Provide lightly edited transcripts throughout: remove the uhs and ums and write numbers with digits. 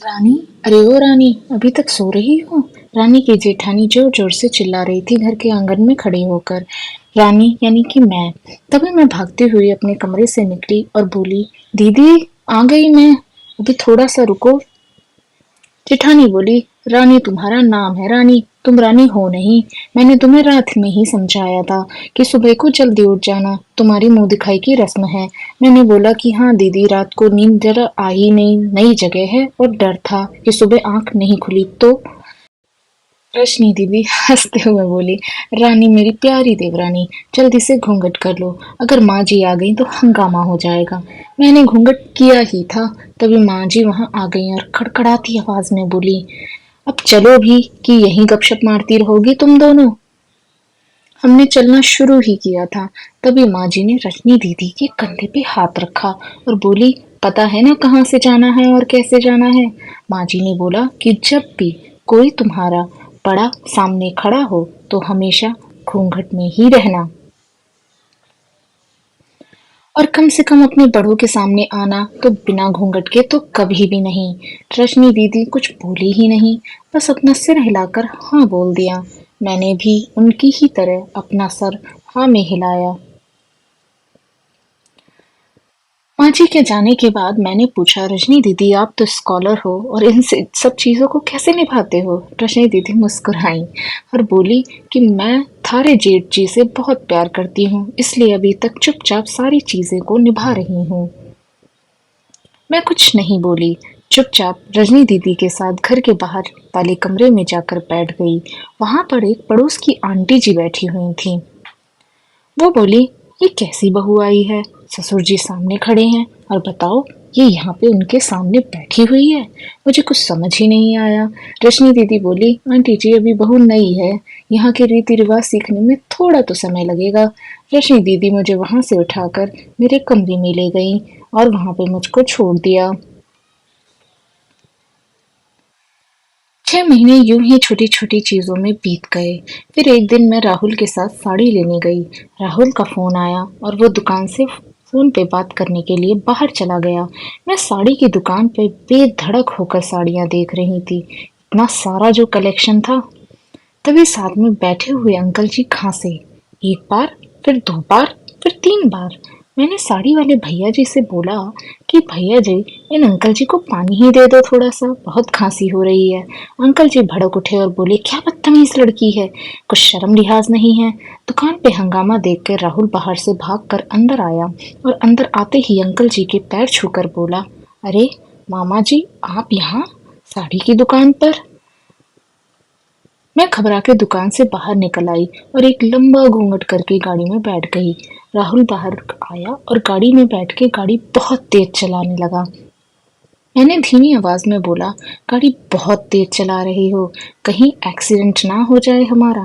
रानी, अरे ओ रानी, अभी तक सो रही हो? रानी की जेठानी जोर जोर से चिल्ला रही थी घर के आंगन में खड़ी होकर। रानी यानी कि मैं। तभी मैं भागते हुए अपने कमरे से निकली और बोली, दीदी, आ गई मैं। अभी थोड़ा सा रुको। जेठानी बोली, रानी तुम्हारा नाम है रानी, तुम रानी हो नहीं। मैंने तुम्हें रात में ही समझाया था कि सुबह को जल्दी उठ जाना, तुम्हारी मुंह दिखाई की रस्म है। मैंने बोला कि हाँ दीदी, रात को नींद जरा आई नहीं, नई जगह है और डर था कि सुबह आंख नहीं खुली तो। रश्मि दीदी हंसते हुए बोली, रानी मेरी प्यारी देवरानी, जल्दी से घूंघट कर लो, अगर माँ जी आ गई तो हंगामा हो जाएगा। मैंने घूंघट किया ही था, तभी माँ जी वहां आ गई और खड़खड़ाती आवाज में बोली, अब चलो भी कि यहीं गपशप मारती रहोगी तुम दोनों। हमने चलना शुरू ही किया था, तभी माँ जी ने रश्मि दीदी के कंधे पे हाथ रखा और बोली, पता है ना कहाँ से जाना है और कैसे जाना है? माँ जी ने बोला कि जब भी कोई तुम्हारा बड़ा सामने खड़ा हो तो हमेशा घूंघट में ही रहना, और कम से कम अपने बड़ों के सामने आना तो बिना घूंघट के तो कभी भी नहीं। रश्मि दीदी कुछ बोली ही नहीं, बस अपना सिर हिलाकर हाँ बोल दिया। मैंने भी उनकी ही तरह अपना सर हाँ में हिलाया। माँ जी के जाने के बाद मैंने पूछा, रजनी दीदी आप तो स्कॉलर हो और इन सब चीज़ों को कैसे निभाते हो? रजनी दीदी मुस्कुराई और बोली कि मैं थारे जेठ जी से बहुत प्यार करती हूँ, इसलिए अभी तक चुपचाप सारी चीज़ें को निभा रही हूँ। मैं कुछ नहीं बोली, चुपचाप रजनी दीदी के साथ घर के बाहर वाले कमरे में जाकर बैठ गई। वहां पर एक पड़ोस की आंटी जी बैठी हुई थी। वो बोली, ये कैसी बहू आई है? ससुर जी सामने खड़े हैं और बताओ ये यहाँ पे उनके सामने बैठी हुई है। मुझे कुछ समझ ही नहीं आया। रश्मि दीदी बोली, आंटी जी अभी बहू नई है, यहाँ के रीति रिवाज सीखने में थोड़ा तो समय लगेगा। रश्मि दीदी मुझे वहां से उठाकर मेरे कमरे में ले गई और वहां पे मुझको छोड़ दिया। 6 महीने यूं ही छोटी छोटी चीजों में बीत गए। फिर एक दिन मैं राहुल के साथ साड़ी लेने गई। राहुल का फोन आया और वो दुकान से फोन पे बात करने के लिए बाहर चला गया। मैं साड़ी की दुकान पे बेधड़क होकर साड़ियां देख रही थी। इतना सारा जो कलेक्शन था। तभी साथ में बैठे हुए अंकल जी खांसे। एक बार, फिर 2 बार, फिर 3 बार। मैंने साड़ी वाले भैया जी से बोला कि भैया जी, इन अंकल जी को पानी ही दे दो थोड़ा सा, बहुत खांसी हो रही है। अंकल जी भड़क उठे और बोले, क्या बदतमीज लड़की है, कुछ शर्म लिहाज नहीं है। दुकान पे हंगामा देखकर राहुल बाहर से भागकर अंदर आया और अंदर आते ही अंकल जी के पैर छूकर बोला, अरे मामा जी, आप यहाँ साड़ी की दुकान पर? मैं घबरा के दुकान से बाहर निकल आई और एक लंबा घूंघट करके गाड़ी में बैठ गई। राहुल बाहर आया और गाड़ी में बैठ के गाड़ी बहुत तेज चलाने लगा। मैंने धीमी आवाज में बोला, गाड़ी बहुत तेज चला रही हो, कहीं एक्सीडेंट ना हो जाए हमारा।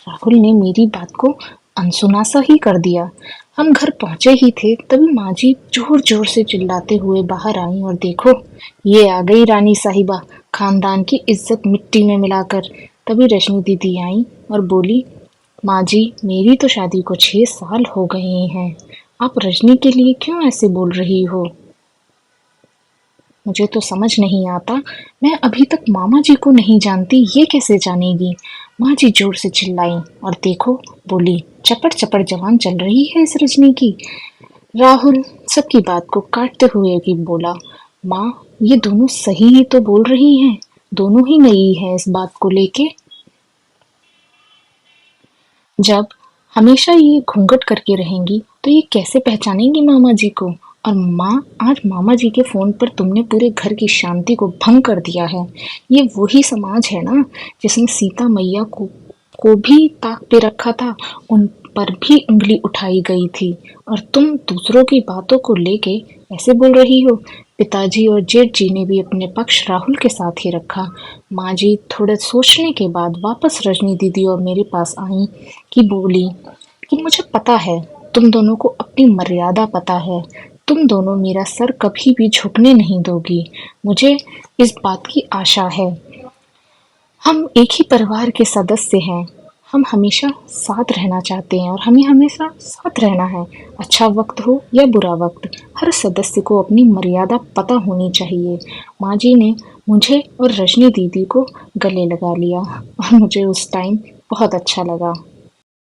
राहुल ने मेरी बात को अनसुना सा ही कर दिया। हम घर पहुंचे ही थे तभी माँ जी जोर जोर से चिल्लाते हुए बाहर आई और देखो, ये आ गई रानी साहिबा, खानदान की इज्जत मिट्टी में मिलाकर। तभी रश्मि दीदी आई और बोली, माँ जी मेरी तो शादी को 6 साल हो गए हैं, आप रजनी के लिए क्यों ऐसे बोल रही हो? मुझे तो समझ नहीं आता, मैं अभी तक मामा जी को नहीं जानती, ये कैसे जानेगी? माँ जी जोर से चिल्लाई और देखो, बोली, चपड़ चपड़ जवान चल रही है इस रजनी की। राहुल सबकी बात को काटते हुए भी बोला, माँ ये दोनों सही ही तो बोल रही हैं, दोनों ही नई है इस बात को लेके। जब हमेशा ये घूंघट करके रहेंगी तो ये कैसे पहचानेंगी मामा जी को? और माँ, आज मामा जी के फोन पर तुमने पूरे घर की शांति को भंग कर दिया है। ये वही समाज है ना जिसने सीता मैया को भी ताक पे रखा था, उन पर भी उंगली उठाई गई थी, और तुम दूसरों की बातों को लेके ऐसे बोल रही हो। पिताजी और जेठ जी ने भी अपने पक्ष राहुल के साथ ही रखा। माँ जी थोड़े सोचने के बाद वापस रजनी दीदी और मेरे पास आई कि बोली कि मुझे पता है, तुम दोनों को अपनी मर्यादा पता है, तुम दोनों मेरा सर कभी भी झुकने नहीं दोगी। मुझे इस बात की आशा है, हम एक ही परिवार के सदस्य हैं, हम हमेशा साथ रहना चाहते हैं और हमें हमेशा साथ रहना है। अच्छा वक़्त हो या बुरा वक़्त, हर सदस्य को अपनी मर्यादा पता होनी चाहिए। माँ जी ने मुझे और रजनी दीदी को गले लगा लिया और मुझे उस टाइम बहुत अच्छा लगा।